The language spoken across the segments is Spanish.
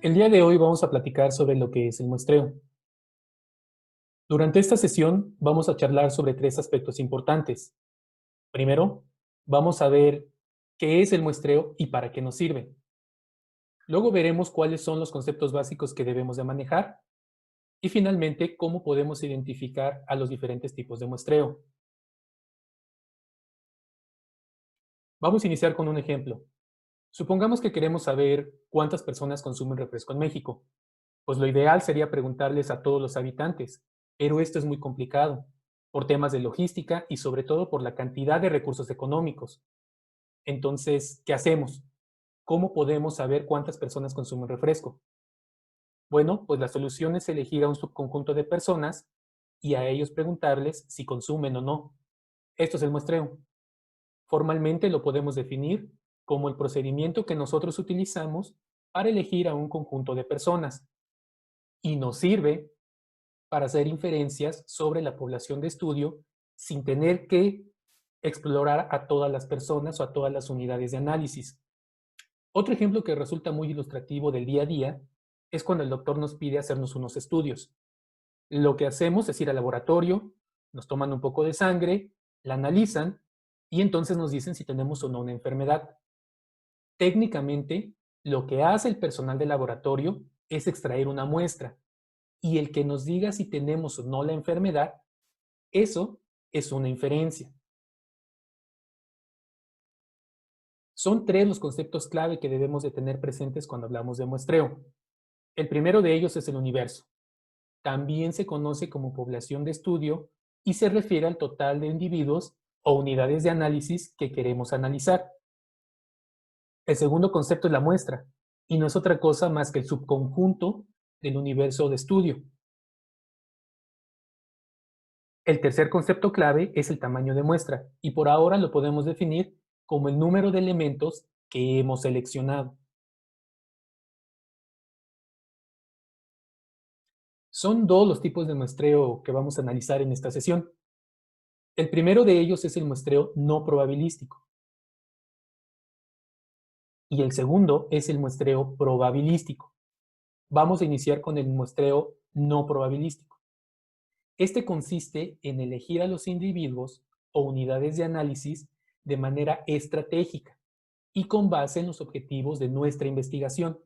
El día de hoy vamos a platicar sobre lo que es el muestreo. Durante esta sesión vamos a charlar sobre tres aspectos importantes. Primero, vamos a ver qué es el muestreo y para qué nos sirve. Luego veremos cuáles son los conceptos básicos que debemos de manejar. Y finalmente, cómo podemos identificar a los diferentes tipos de muestreo. Vamos a iniciar con un ejemplo. Supongamos que queremos saber cuántas personas consumen refresco en México. Pues lo ideal sería preguntarles a todos los habitantes, pero esto es muy complicado, por temas de logística y sobre todo por la cantidad de recursos económicos. Entonces, ¿qué hacemos? ¿Cómo podemos saber cuántas personas consumen refresco? Bueno, pues la solución es elegir a un subconjunto de personas y a ellos preguntarles si consumen o no. Esto es el muestreo. Formalmente lo podemos definir como el procedimiento que nosotros utilizamos para elegir a un conjunto de personas y nos sirve para hacer inferencias sobre la población de estudio sin tener que explorar a todas las personas o a todas las unidades de análisis. Otro ejemplo que resulta muy ilustrativo del día a día es cuando el doctor nos pide hacernos unos estudios. Lo que hacemos es ir al laboratorio, nos toman un poco de sangre, la analizan y entonces nos dicen si tenemos o no una enfermedad. Técnicamente, lo que hace el personal del laboratorio es extraer una muestra y el que nos diga si tenemos o no la enfermedad, eso es una inferencia. Son tres los conceptos clave que debemos de tener presentes cuando hablamos de muestreo. El primero de ellos es el universo. También se conoce como población de estudio y se refiere al total de individuos o unidades de análisis que queremos analizar. El segundo concepto es la muestra, y no es otra cosa más que el subconjunto del universo de estudio. El tercer concepto clave es el tamaño de muestra, y por ahora lo podemos definir como el número de elementos que hemos seleccionado. Son dos los tipos de muestreo que vamos a analizar en esta sesión. El primero de ellos es el muestreo no probabilístico y el segundo es el muestreo probabilístico. Vamos a iniciar con el muestreo no probabilístico. Este consiste en elegir a los individuos o unidades de análisis de manera estratégica y con base en los objetivos de nuestra investigación.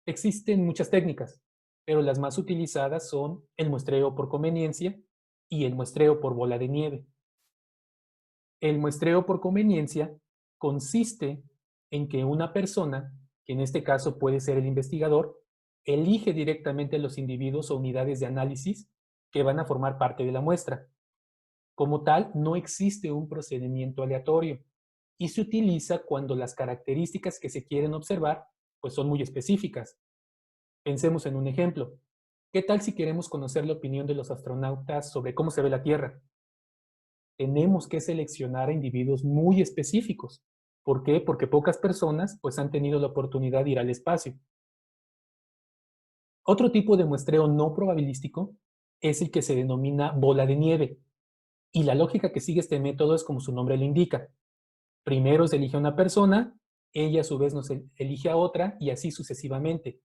Existen muchas técnicas, pero las más utilizadas son el muestreo por conveniencia y el muestreo por bola de nieve. El muestreo por conveniencia consiste en que una persona, que en este caso puede ser el investigador, elige directamente los individuos o unidades de análisis que van a formar parte de la muestra. Como tal, no existe un procedimiento aleatorio y se utiliza cuando las características que se quieren observar pues son muy específicas. Pensemos en un ejemplo. ¿Qué tal si queremos conocer la opinión de los astronautas sobre cómo se ve la Tierra? Tenemos que seleccionar a individuos muy específicos. ¿Por qué? Porque pocas personas pues han tenido la oportunidad de ir al espacio. Otro tipo de muestreo no probabilístico es el que se denomina bola de nieve. Y la lógica que sigue este método es como su nombre lo indica. Primero se elige a una persona, ella a su vez nos elige a otra y así sucesivamente.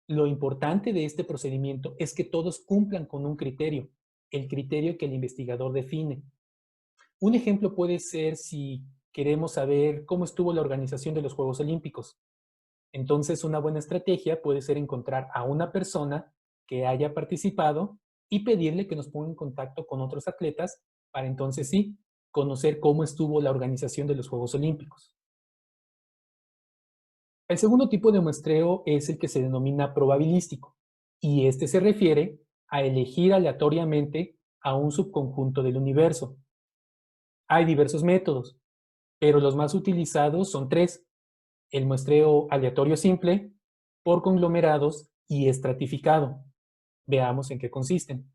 Lo importante de este procedimiento es que todos cumplan con un criterio, el criterio que el investigador define. Un ejemplo puede ser si queremos saber cómo estuvo la organización de los Juegos Olímpicos. Entonces, una buena estrategia puede ser encontrar a una persona que haya participado y pedirle que nos ponga en contacto con otros atletas para entonces sí conocer cómo estuvo la organización de los Juegos Olímpicos. El segundo tipo de muestreo es el que se denomina probabilístico y este se refiere a elegir aleatoriamente a un subconjunto del universo. Hay diversos métodos, pero los más utilizados son tres: el muestreo aleatorio simple, por conglomerados y estratificado. Veamos en qué consisten.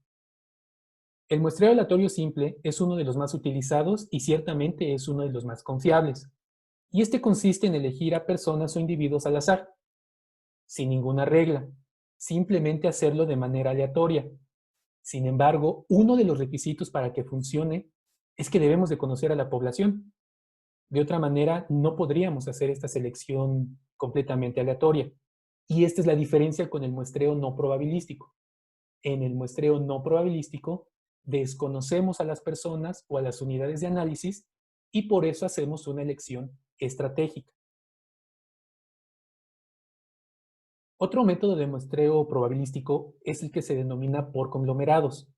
El muestreo aleatorio simple es uno de los más utilizados y ciertamente es uno de los más confiables. Y este consiste en elegir a personas o individuos al azar, sin ninguna regla, simplemente hacerlo de manera aleatoria. Sin embargo, uno de los requisitos para que funcione es que debemos de conocer a la población. De otra manera, no podríamos hacer esta selección completamente aleatoria. Y esta es la diferencia con el muestreo no probabilístico. En el muestreo no probabilístico, desconocemos a las personas o a las unidades de análisis y por eso hacemos una elección estratégica. Otro método de muestreo probabilístico es el que se denomina por conglomerados.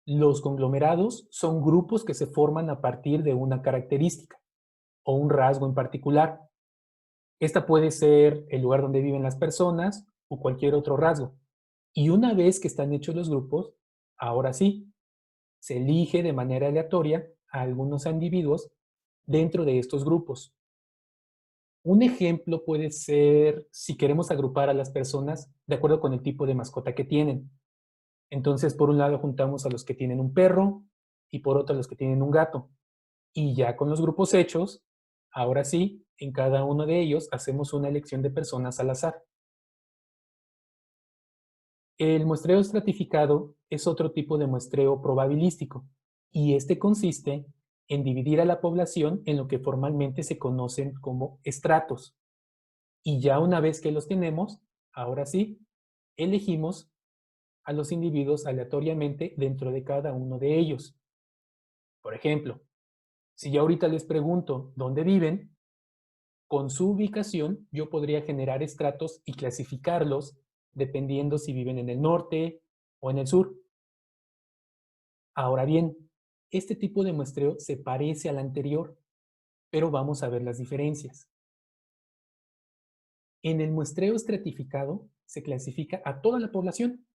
Los conglomerados son grupos que se forman a partir de una característica o un rasgo en particular. Esta puede ser el lugar donde viven las personas o cualquier otro rasgo. Y una vez que están hechos los grupos, ahora sí, se elige de manera aleatoria a algunos individuos dentro de estos grupos. Un ejemplo puede ser si queremos agrupar a las personas de acuerdo con el tipo de mascota que tienen. Entonces, por un lado juntamos a los que tienen un perro y por otro a los que tienen un gato. Y ya con los grupos hechos, ahora sí, en cada uno de ellos hacemos una elección de personas al azar. El muestreo estratificado es otro tipo de muestreo probabilístico y este consiste en dividir a la población en lo que formalmente se conocen como estratos. Y ya una vez que los tenemos, ahora sí, elegimos a los individuos aleatoriamente dentro de cada uno de ellos. Por ejemplo, si yo ahorita les pregunto dónde viven, con su ubicación yo podría generar estratos y clasificarlos dependiendo si viven en el norte o en el sur. Ahora bien, este tipo de muestreo se parece al anterior, pero vamos a ver las diferencias. En el muestreo estratificado se clasifica a toda la población,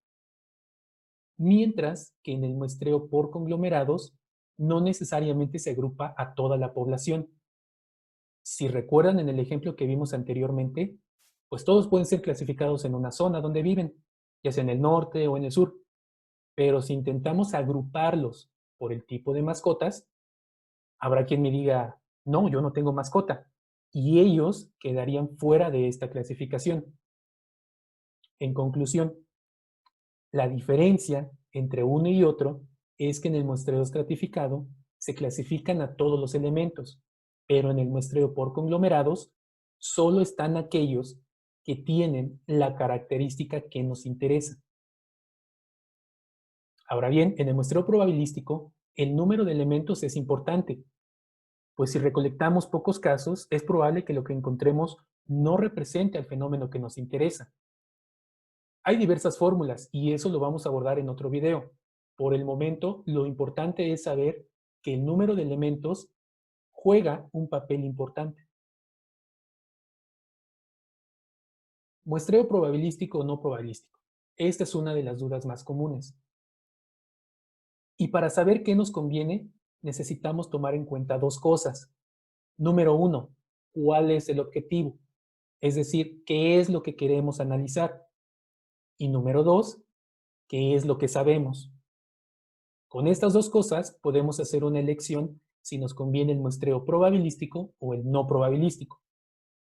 mientras que en el muestreo por conglomerados no necesariamente se agrupa a toda la población. Si recuerdan en el ejemplo que vimos anteriormente, pues todos pueden ser clasificados en una zona donde viven, ya sea en el norte o en el sur. Pero si intentamos agruparlos por el tipo de mascotas, habrá quien me diga, no, yo no tengo mascota. Y ellos quedarían fuera de esta clasificación. En conclusión, la diferencia entre uno y otro es que en el muestreo estratificado se clasifican a todos los elementos, pero en el muestreo por conglomerados solo están aquellos que tienen la característica que nos interesa. Ahora bien, en el muestreo probabilístico, el número de elementos es importante, pues si recolectamos pocos casos, es probable que lo que encontremos no represente al fenómeno que nos interesa. Hay diversas fórmulas y eso lo vamos a abordar en otro video. Por el momento, lo importante es saber que el número de elementos juega un papel importante. Muestreo probabilístico o no probabilístico. Esta es una de las dudas más comunes. Y para saber qué nos conviene, necesitamos tomar en cuenta dos cosas. Número uno, ¿cuál es el objetivo? Es decir, ¿qué es lo que queremos analizar? Y número dos, ¿qué es lo que sabemos? Con estas dos cosas podemos hacer una elección si nos conviene el muestreo probabilístico o el no probabilístico.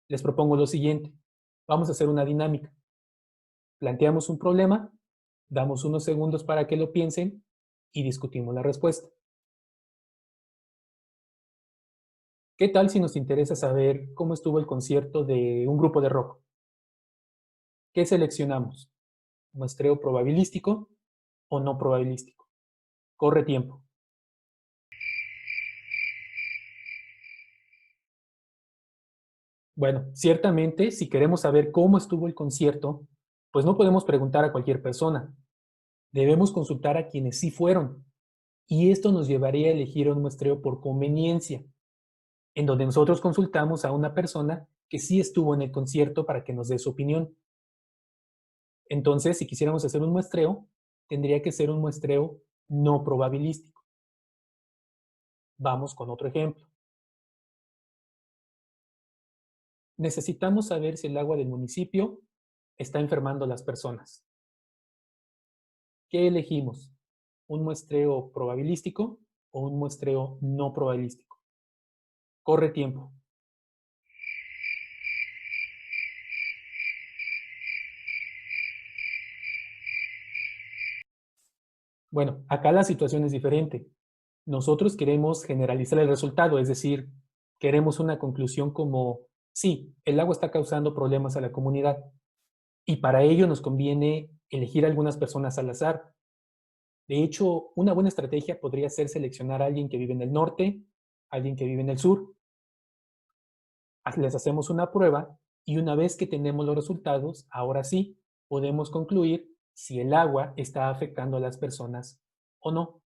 Les propongo lo siguiente. Vamos a hacer una dinámica. Planteamos un problema, damos unos segundos para que lo piensen y discutimos la respuesta. ¿Qué tal si nos interesa saber cómo estuvo el concierto de un grupo de rock? ¿Qué seleccionamos? ¿Muestreo probabilístico o no probabilístico? Corre tiempo. Bueno, ciertamente, si queremos saber cómo estuvo el concierto, pues no podemos preguntar a cualquier persona. Debemos consultar a quienes sí fueron. Y esto nos llevaría a elegir un muestreo por conveniencia, en donde nosotros consultamos a una persona que sí estuvo en el concierto para que nos dé su opinión. Entonces, si quisiéramos hacer un muestreo, tendría que ser un muestreo no probabilístico. Vamos con otro ejemplo. Necesitamos saber si el agua del municipio está enfermando a las personas. ¿Qué elegimos? ¿Un muestreo probabilístico o un muestreo no probabilístico? Corre tiempo. Bueno, acá la situación es diferente. Nosotros queremos generalizar el resultado, es decir, queremos una conclusión como, sí, el agua está causando problemas a la comunidad. Y para ello nos conviene elegir algunas personas al azar. De hecho, una buena estrategia podría ser seleccionar a alguien que vive en el norte, alguien que vive en el sur. Les hacemos una prueba y una vez que tenemos los resultados, ahora sí, podemos concluir si el agua está afectando a las personas o no.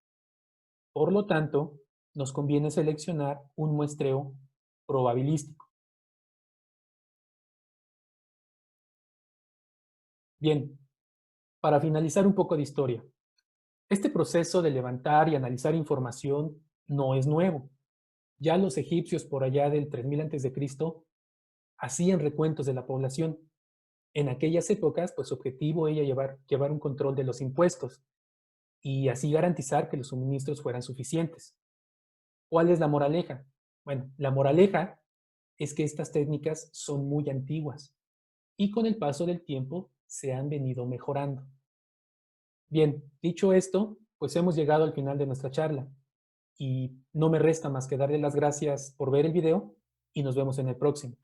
Por lo tanto, nos conviene seleccionar un muestreo probabilístico. Bien, para finalizar un poco de historia, este proceso de levantar y analizar información no es nuevo. Ya los egipcios por allá del 3000 a.C. hacían recuentos de la población. En aquellas épocas, pues su objetivo era llevar un control de los impuestos y así garantizar que los suministros fueran suficientes. ¿Cuál es la moraleja? Bueno, la moraleja es que estas técnicas son muy antiguas y con el paso del tiempo se han venido mejorando. Bien, dicho esto, pues hemos llegado al final de nuestra charla y no me resta más que darle las gracias por ver el video y nos vemos en el próximo.